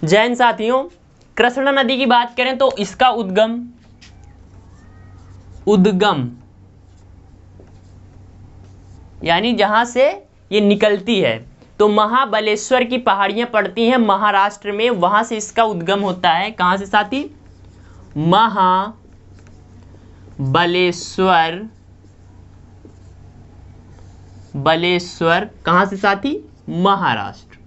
जैन साथियों, कृष्णा नदी की बात करें तो इसका उद्गम यानी जहां से ये निकलती है तो महाबलेश्वर की पहाड़ियां पड़ती हैं महाराष्ट्र में, वहां से इसका उद्गम होता है। कहां से साथी? बलेश्वर कहां से साथी? महाराष्ट्र।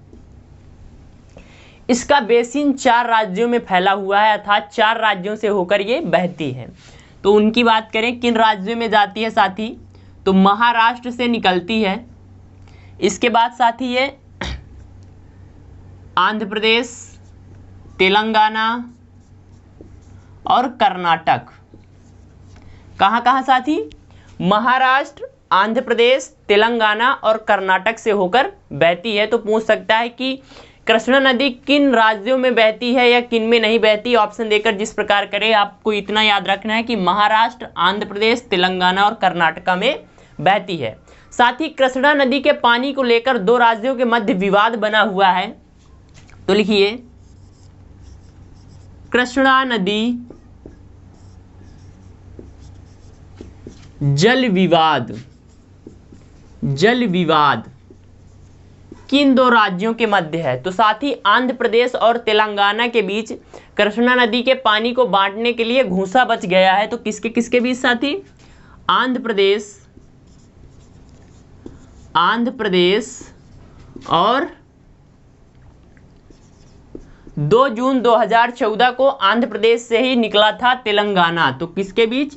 इसका बेसिन 4 राज्यों में फैला हुआ है, अर्थात 4 राज्यों से होकर ये बहती है। तो उनकी बात करें किन राज्यों में जाती है साथी? तो महाराष्ट्र से निकलती है। इसके बाद साथी ये आंध्र प्रदेश, तेलंगाना और कर्नाटक। कहां कहां साथी? महाराष्ट्र, आंध्र प्रदेश, तेलंगाना और कर्नाटक से होकर बहती है। तो पूछ सकता है कि कृष्णा नदी किन राज्यों में बहती है या किन में नहीं बहती। ऑप्शन देकर जिस प्रकार करे, आपको इतना याद रखना है कि महाराष्ट्र, आंध्र प्रदेश, तेलंगाना और कर्नाटका में बहती है। साथ ही कृष्णा नदी के पानी को लेकर 2 राज्यों के मध्य विवाद बना हुआ है। तो लिखिए, कृष्णा नदी जल विवाद किन 2 राज्यों के मध्य है? तो साथ ही आंध्र प्रदेश और तेलंगाना के बीच कृष्णा नदी के पानी को बांटने के लिए घूंसा बच गया है। तो किसके किसके बीच साथी? आंध्र प्रदेश और 2 जून 2014 को आंध्र प्रदेश से ही निकला था तेलंगाना। तो किसके बीच?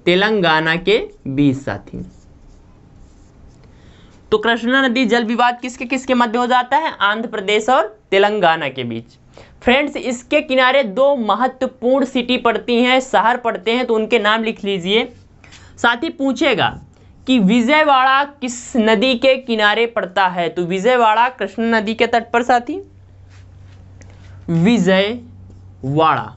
तेलंगाना के बीच साथी। तो कृष्णा नदी जल विवाद किसके किसके मध्य हो जाता है? आंध्र प्रदेश और तेलंगाना के बीच। फ्रेंड्स, इसके किनारे 2 महत्वपूर्ण सिटी पड़ती हैं, शहर पड़ते हैं, तो उनके नाम लिख लीजिए। साथ ही पूछेगा कि विजयवाड़ा किस नदी के किनारे पड़ता है? तो विजयवाड़ा कृष्णा नदी के तट पर साथी, विजयवाड़ा।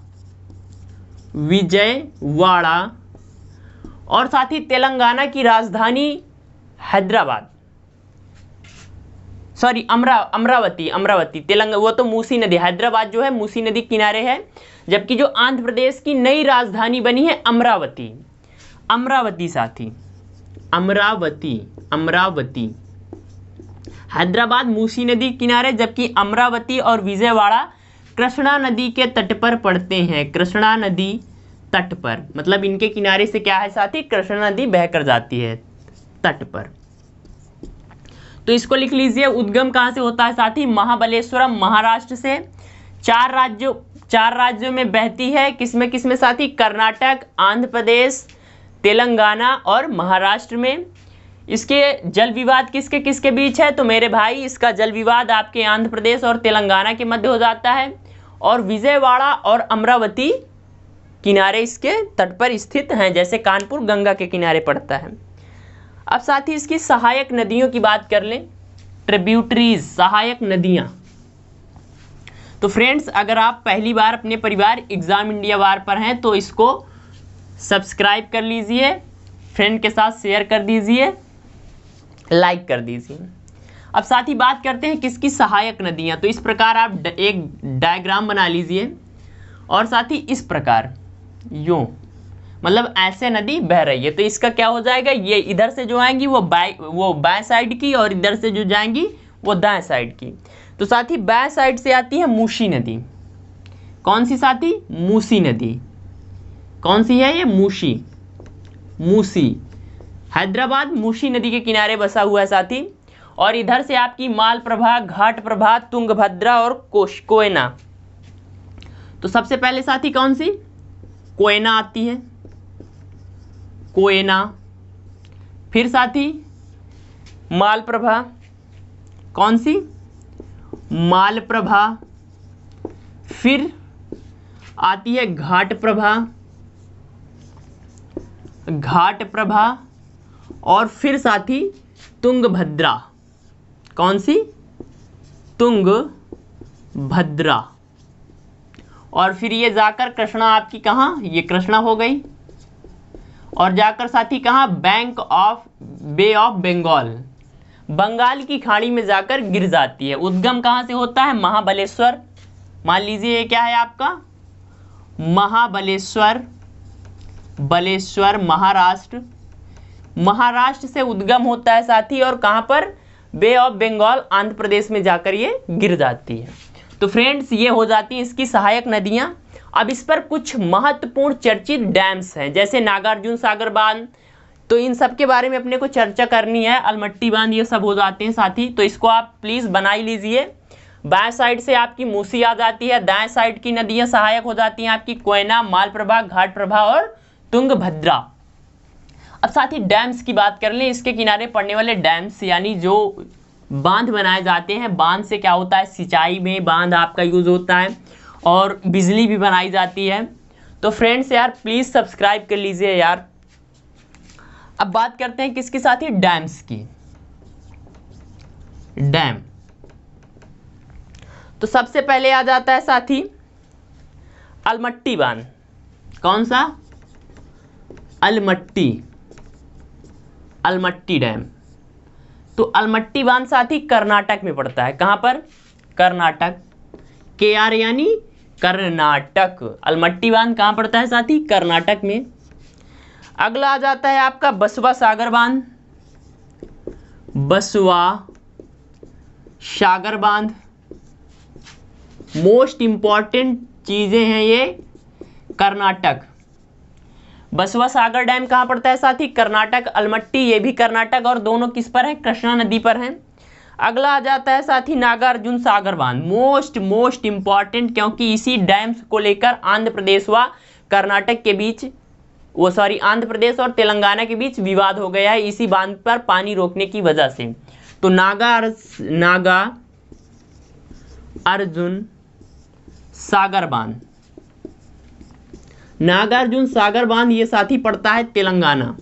और साथ ही तेलंगाना की राजधानी हैदराबाद, सॉरी अमरावती तेलंगाना, वो तो मूसी नदी, हैदराबाद जो है मूसी नदी किनारे है। जबकि जो आंध्र प्रदेश की नई राजधानी बनी है अमरावती साथी, अमरावती। हैदराबाद मूसी नदी किनारे, जबकि अमरावती और विजयवाड़ा कृष्णा नदी के तट पर पड़ते हैं। कृष्णा नदी तट पर, मतलब इनके किनारे से क्या है साथी? कृष्णा नदी बहकर जाती है तट पर। तो इसको लिख लीजिए, उद्गम कहां से होता है साथी? महाबलेश्वरम, महाराष्ट्र से। 4 राज्यों में बहती है। किसमें किसमें साथी? कर्नाटक, आंध्र प्रदेश, तेलंगाना और महाराष्ट्र में। इसके जल विवाद किसके किसके बीच है? तो मेरे भाई, इसका जल विवाद आपके आंध्र प्रदेश और तेलंगाना के मध्य हो जाता है। और विजयवाड़ा और अमरावती किनारे इसके तट पर स्थित हैं, जैसे कानपुर गंगा के किनारे पड़ता है। अब साथ ही इसकी सहायक नदियों की बात कर लें, ट्रिब्यूटरीज, सहायक नदियां। तो फ्रेंड्स, अगर आप पहली बार अपने परिवार एग्जाम इंडिया वार पर हैं तो इसको सब्सक्राइब कर लीजिए, फ्रेंड के साथ शेयर कर दीजिए, लाइक कर दीजिए। अब साथ ही बात करते हैं किसकी सहायक नदियां। तो इस प्रकार आप एक डायग्राम बना लीजिए और साथ ही इस प्रकार यूं, मतलब ऐसे नदी बह रही है। तो इसका क्या हो जाएगा? ये इधर से जो आएंगी वो बाएं साइड की, और इधर से जो जाएंगी वो दाएं साइड की। तो साथ ही बाएं साइड से आती है मूसी नदी। कौन सी साथी? मूसी नदी। कौन सी है ये? मूसी। हैदराबाद मूसी नदी के किनारे बसा हुआ है साथी। और इधर से आपकी मालप्रभा, घाटप्रभा, तुंगभद्रा और कोयना। तो सबसे पहले साथी कौन सी? कोयना आती है, कोयना। फिर साथी मालप्रभा, कौन सी? मालप्रभा। फिर आती है घाटप्रभा, और फिर साथी तुंगभद्रा। कौन सी? तुंगभद्रा। और फिर ये जाकर कृष्णा आपकी कहाँ? ये कृष्णा हो गई। और जाकर साथी कहाँ? बे ऑफ बंगाल, बंगाल की खाड़ी में जाकर गिर जाती है। उद्गम कहाँ से होता है? महाबलेश्वर। मान लीजिए ये क्या है आपका महाबलेश्वर, बलेश्वर महाराष्ट्र। महाराष्ट्र से उद्गम होता है साथी, और कहाँ पर, बे ऑफ बंगाल आंध्र प्रदेश में जाकर ये गिर जाती है। तो फ्रेंड्स ये हो जाती हैं इसकी सहायक नदियाँ। अब इस पर कुछ महत्वपूर्ण चर्चित डैम्स हैं, जैसे नागार्जुन सागर बांध, तो इन सब के बारे में अपने को चर्चा करनी है। अलमट्टी बांध, ये सब हो जाते हैं साथी, तो इसको आप प्लीज़ बना ही लीजिए। बाएं साइड से आपकी मूसी आ जाती है, दाएं साइड की नदियां सहायक हो जाती हैं आपकी कोयना, मालप्रभा, घाटप्रभा और तुंगभद्रा। अब साथी डैम्स की बात कर लें, इसके किनारे पड़ने वाले डैम्स यानी जो बांध बनाए जाते हैं, बांध से क्या होता है, सिंचाई में बांध आपका यूज़ होता है और बिजली भी बनाई जाती है। तो फ्रेंड्स यार प्लीज़ सब्सक्राइब कर लीजिए यार। अब बात करते हैं किसकी साथी, डैम्स की। डैम, तो सबसे पहले आ जाता है साथी अलमट्टी बांध। कौन सा, अलमट्टी, अलमट्टी डैम। तो अलमट्टी बांध साथी कर्नाटक में पड़ता है। कहां पर, कर्नाटक, KR यानी कर्नाटक। अलमट्टी बांध कहां पड़ता है साथी, कर्नाटक में। अगला आ जाता है आपका बसवा सागर बांध। बसवा सागर बांध, मोस्ट इंपॉर्टेंट चीजें हैं ये, कर्नाटक। बसवा सागर डैम कहाँ पड़ता है साथी, कर्नाटक। अलमट्टी ये भी कर्नाटक, और दोनों किस पर है, कृष्णा नदी पर हैं। अगला आ जाता है साथी नागार्जुन सागर बांध, मोस्ट इंपॉर्टेंट, क्योंकि इसी डैम्स को लेकर आंध्र प्रदेश व कर्नाटक के बीच, आंध्र प्रदेश और तेलंगाना के बीच विवाद हो गया है इसी बांध पर पानी रोकने की वजह से। तो नागार्जुन सागर बांध, नागार्जुन सागर बांध ये साथी पड़ता है तेलंगाना।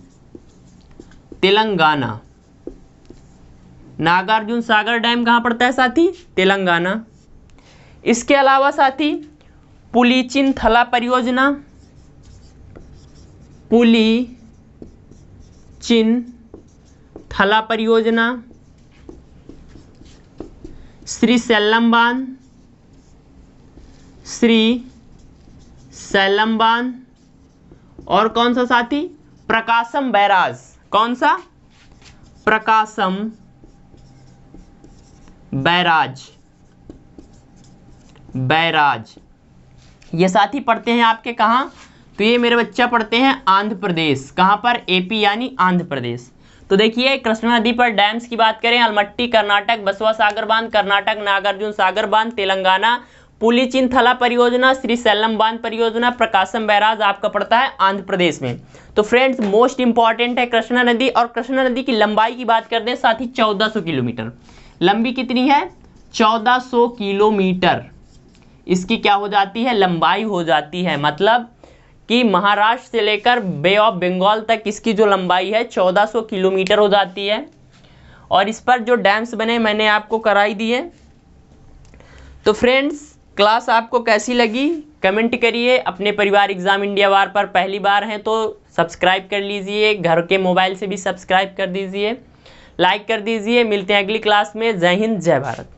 नागार्जुन सागर डैम कहां पड़ता है साथी, तेलंगाना। इसके अलावा साथी पुलिचिनथला परियोजना, पुलिचिनथला परियोजना, श्री सैलम बांध, और कौन सा साथी, प्रकाशम बैराज। कौन सा, प्रकाशम बैराज। ये साथी पढ़ते हैं आपके कहाँ, तो ये मेरे बच्चा पढ़ते हैं आंध्र प्रदेश। कहाँ पर, AP यानी आंध्र प्रदेश। तो देखिए कृष्णा नदी पर डैम्स की बात करें, अलमट्टी कर्नाटक, बसवा सागर बांध कर्नाटक, नागार्जुन सागर बांध तेलंगाना, पुलिचिनथला परियोजना, श्री सैलम बांध परियोजना, प्रकाशम बैराज आपका पड़ता है आंध्र प्रदेश में। तो फ्रेंड्स मोस्ट इंपॉर्टेंट है कृष्णा नदी। और कृष्णा नदी की लंबाई की बात करते हैं साथी 1400 किलोमीटर लंबी। कितनी है, 1400 किलोमीटर इसकी क्या हो जाती है, लंबाई हो जाती है। मतलब कि महाराष्ट्र से लेकर बे ऑफ बंगाल तक इसकी जो लंबाई है 1400 किलोमीटर हो जाती है। और इस पर जो डैम्स बने मैंने आपको कराई दी है। तो फ्रेंड्स क्लास आपको कैसी लगी कमेंट करिए। अपने परिवार एग्जाम इंडिया वार पर पहली बार हैं तो सब्सक्राइब कर लीजिए, घर के मोबाइल से भी सब्सक्राइब कर दीजिए, लाइक कर दीजिए। मिलते हैं अगली क्लास में। जय हिंद, जय भारत।